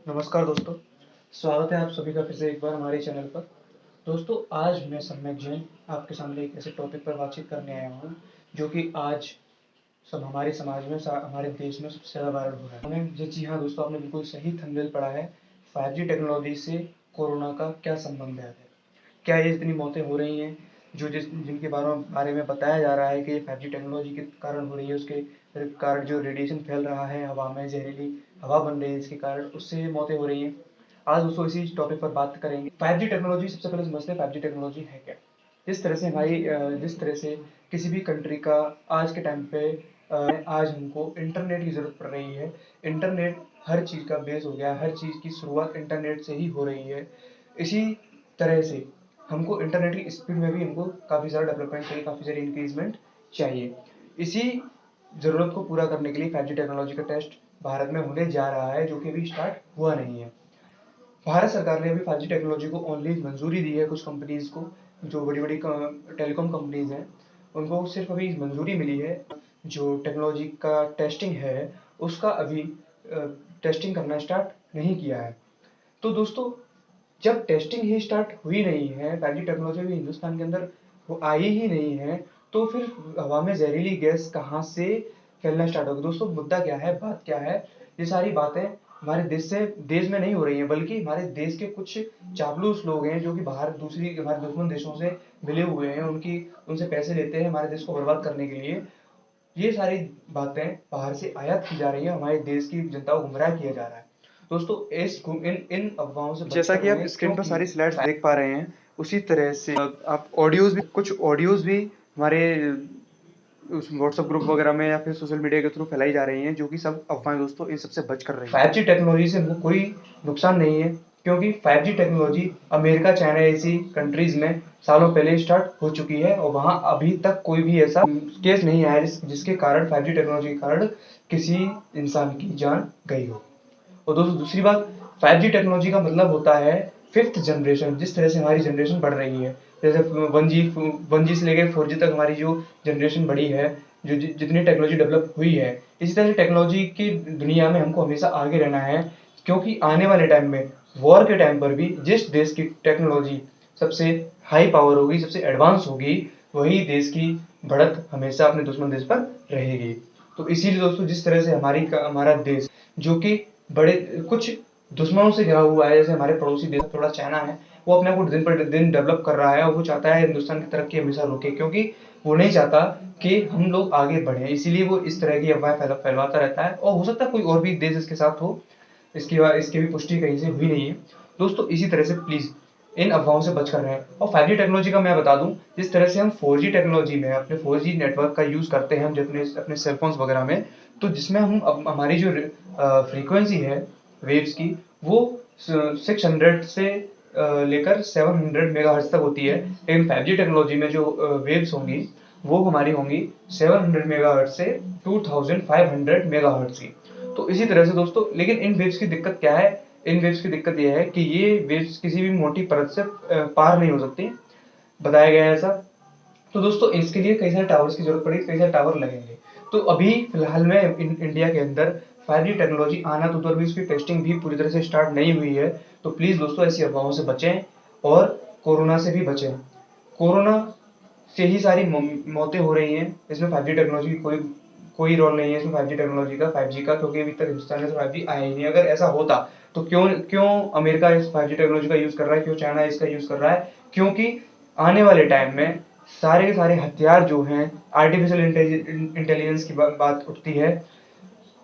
नमस्कार दोस्तों, स्वागत है आप सभी का फिर से एक बार हमारे चैनल पर। दोस्तों, आज मैं सम्यक जैन आपके सामने एक ऐसे टॉपिक पर बातचीत करने आया हूँ जो कि आज सब हमारे समाज में हमारे देश में सबसे ज़्यादा वायरल हो रहा है। जी हाँ दोस्तों, आपने बिल्कुल सही थंबनेल पढ़ा है। 5G टेक्नोलॉजी से कोरोना का क्या संबंध है? क्या ये इतनी मौतें हो रही हैं जो जिनके बारे में बताया जा रहा है कि ये 5G टेक्नोलॉजी के कारण हो रही है, उसके कारण जो रेडिएशन फैल रहा है हवा में, जहरीली हवा बन रही है, इसके कारण उससे ये मौतें हो रही हैं। आज दोस्तों इसी टॉपिक पर बात करेंगे। 5G टेक्नोलॉजी, सबसे पहले समझते हैं 5G टेक्नोलॉजी है क्या। जिस तरह से किसी भी कंट्री का आज के टाइम पे आज हमको इंटरनेट की ज़रूरत पड़ रही है। इंटरनेट हर चीज़ का बेस हो गया, हर चीज़ की शुरुआत इंटरनेट से ही हो रही है। इसी तरह से हमको इंटरनेट की स्पीड में भी हमको काफ़ी सारा डेवलपमेंट चाहिए, काफ़ी सारी इंक्रीजमेंट चाहिए। इसी ज़रूरत को पूरा करने के लिए 5G टेक्नोलॉजी का टेस्ट भारत में होने जा रहा है, जो कि अभी स्टार्ट हुआ नहीं है। भारत सरकार ने अभी 5G टेक्नोलॉजी को ओनली मंजूरी दी है कुछ कंपनीज को, जो बड़ी बड़ी टेलीकॉम कंपनीज हैं, उनको सिर्फ अभी मंजूरी मिली है। जो टेक्नोलॉजी का टेस्टिंग है उसका अभी टेस्टिंग करना स्टार्ट नहीं किया है। तो दोस्तों, जब टेस्टिंग ही स्टार्ट हुई नहीं है, 5G टेक्नोलॉजी भी हिंदुस्तान के अंदर वो आई ही नहीं है, तो फिर हवा में जहरीली गैस कहाँ से फैलना स्टार्ट होगी? दोस्तों, मुद्दा क्या है, बात क्या है? ये सारी बातें हमारे देश में नहीं हो रही हैं, बल्कि हमारे देश के कुछ चापलूस लोग हैं जो कि बाहर दूसरी हमारे दुश्मन देशों से मिले हुए हैं, उनसे पैसे लेते हैं हमारे देश को बर्बाद करने के लिए। ये सारी बातें बाहर से आयात की जा रही है, हमारे देश की जनता को गुमराह किया जा रहा है। दोस्तों, इन इन अफवाहों से जैसा कि आप स्क्रीन पर सारी स्लाइड्स देख पा रहे हैं, उसी तरह से आप कुछ ऑडियोज भी हमारे उस व्हाट्सएप ग्रुप वगैरह में या फिर सोशल मीडिया के थ्रू फैलाई जा रही हैं, जो कि सब अफवाहें दोस्तों, इन सबसे बच कर रही है। 5G टेक्नोलॉजी से हमको कोई नुकसान नहीं है, क्योंकि 5G टेक्नोलॉजी अमेरिका, चाइना ऐसी कंट्रीज में सालों पहले स्टार्ट हो चुकी है, और वहां अभी तक कोई भी ऐसा केस नहीं आया जिसके कारण 5G टेक्नोलॉजी के कारण किसी इंसान की जान गई हो। और दोस्तों, दूसरी बात, 5G टेक्नोलॉजी का मतलब होता है फिफ्थ जनरेशन। जिस तरह से हमारी जनरेशन बढ़ रही है, जैसे 1G से लेकर 4G तक हमारी जो जनरेशन बढ़ी है, जो जितनी टेक्नोलॉजी डेवलप हुई है, इसी तरह से टेक्नोलॉजी की दुनिया में हमको हमेशा आगे रहना है, क्योंकि आने वाले टाइम में वॉर के टाइम पर भी जिस देश की टेक्नोलॉजी सबसे हाई पावर होगी, सबसे एडवांस होगी, वही देश की बढ़त हमेशा अपने दुश्मन देश पर रहेगी। तो इसीलिए दोस्तों, जिस तरह से हमारा देश, जो कि बड़े कुछ दुश्मनों से घिरा हुआ है, जैसे हमारे पड़ोसी देश थोड़ा चाइना है, वो अपने आप को दिन पर दिन डेवलप कर रहा है, और वो चाहता है हिंदुस्तान की तरक्की हमेशा रुके, क्योंकि वो नहीं चाहता कि हम लोग आगे बढ़े। इसीलिए वो इस तरह की अफवाह फैलवाता रहता है, और हो सकता है कोई और भी देश इसके साथ हो, इसकी भी पुष्टि कहीं से हुई नहीं है। दोस्तों, इसी तरह से प्लीज इन अफवाहों से बच कर रहें। और 5G टेक्नोलॉजी का मैं बता दूं, जिस तरह से हम 4G टेक्नोलॉजी में अपने 4G नेटवर्क का यूज करते हैं हम अपने सेलफोन्स वगैरह में, तो जिसमें हम हमारी जो फ्रीक्वेंसी है वेव्स की, वो 600 से लेकर 700 मेगाहर्ट्ज तक होती है। लेकिन 5G टेक्नोलॉजी में जो वेव्स होंगी, वो हमारी होंगी 700 मेगाहर्ट्ज से 2500 मेगाहर्ट्ज की। तो इसी तरह से दोस्तों, लेकिन इन वेव्स की दिक्कत क्या है? इन वेव्स की दिक्कत यह है कि ये वेव्स किसी भी मोटी परत से पार नहीं हो सकती, बताया गया है ऐसा। तो दोस्तों, इसके लिए कई सारे टावर्स की जरूरत पड़ेगी, कई सारे टावर लगेंगे। तो अभी फिलहाल में इंडिया के अंदर 5G टेक्नोलॉजी आना तो दूर, भी उसकी टेस्टिंग भी पूरी तरह से स्टार्ट नहीं हुई है। तो प्लीज दोस्तों, ऐसी अफवाहों से बचें, और कोरोना से भी बचें। कोरोना से ही सारी मौतें हो रही हैं, इसमें 5G टेक्नोलॉजी की कोई कोई रोल नहीं है इसमें, 5G टेक्नोलॉजी का, 5G का, क्योंकि अभी तक हिंदुस्तान में 5G आया ही नहीं। अगर ऐसा होता तो क्यों क्यों अमेरिका इस 5G टेक्नोलॉजी का यूज कर रहा है, क्यों चाइना इसका यूज कर रहा है? क्योंकि आने वाले टाइम में सारे के सारे हथियार जो हैं, आर्टिफिशियल इंटेलिजेंस की बात उठती है,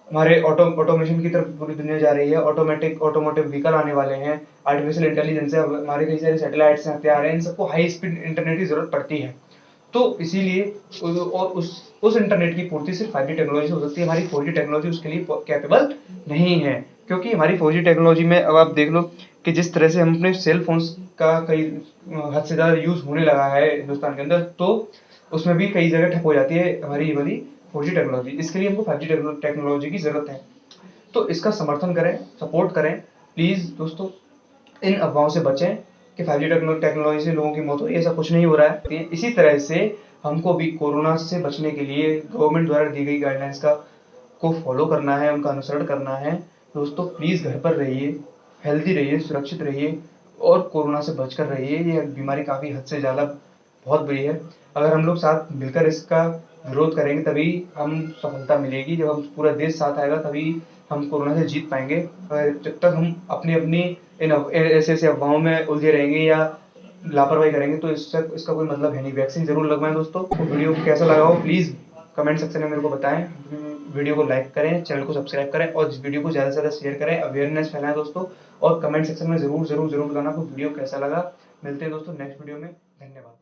हमारे ऑटोमेशन की तरफ पूरी दुनिया जा रही है, ऑटोमोटिव व्हीकल आने वाले हैं, आर्टिफिशियल इंटेलिजेंस है, हमारे कई सारे सैटेलाइट्स हैं, हथियार हैं, इन सबको हाई स्पीड इंटरनेट की जरूरत पड़ती है। तो इसीलिए और उस इंटरनेट की पूर्ति सिर्फ 5G टेक्नोलॉजी से हो सकती है। हमारी 4G टेक्नोलॉजी उसके लिए कैपेबल नहीं है, क्योंकि हमारी 4G टेक्नोलॉजी में अब आप देख लो कि जिस तरह से हम अपने सेल फोन्स का कई हद से ज़्यादा यूज होने लगा है हिंदुस्तान के अंदर, तो उसमें भी कई जगह ठप हो जाती है हमारी ये वाली 4G टेक्नोलॉजी। इसके लिए हमको 5G टेक्नोलॉजी की जरूरत है। तो इसका समर्थन करें, सपोर्ट करें प्लीज दोस्तों। इन अफवाहों से बचें कि 5G टेक्नोलॉजी से लोगों की मौत हो रही है, ऐसा कुछ नहीं हो रहा है। इसी तरह से हमको भी कोरोना से बचने के लिए गवर्नमेंट द्वारा दी गई गाइडलाइंस को फॉलो करना है, उनका अनुसरण करना है, दोस्तों प्लीज़ घर पर रहिए, हेल्दी रहिए, सुरक्षित रहिए और कोरोना से बचकर रहिए। ये बीमारी काफ़ी हद से ज़्यादा बहुत बुरी है। अगर हम लोग साथ मिलकर इसका विरोध करेंगे तभी हम सफलता मिलेगी। जब हम पूरा देश साथ आएगा तभी हम कोरोना से जीत पाएंगे। जब तक हम अपनी अपनी इन ऐसे ऐसे अफवाहों में उलझे रहेंगे या लापरवाही करेंगे तो इसका कोई मतलब है नहीं। वैक्सीन जरूर लगवाएं दोस्तों। वीडियो कैसा लगा हो प्लीज़ कमेंट सेक्शन में मेरे को बताएं। वीडियो को लाइक करें, चैनल को सब्सक्राइब करें और इस वीडियो को ज़्यादा से ज़्यादा शेयर करें, अवेयरनेस फैलाएं दोस्तों। और कमेंट सेक्शन में ज़रूर ज़रूर ज़रूर बताना आपको वीडियो कैसा लगा। मिलते हैं दोस्तों नेक्स्ट वीडियो में। धन्यवाद।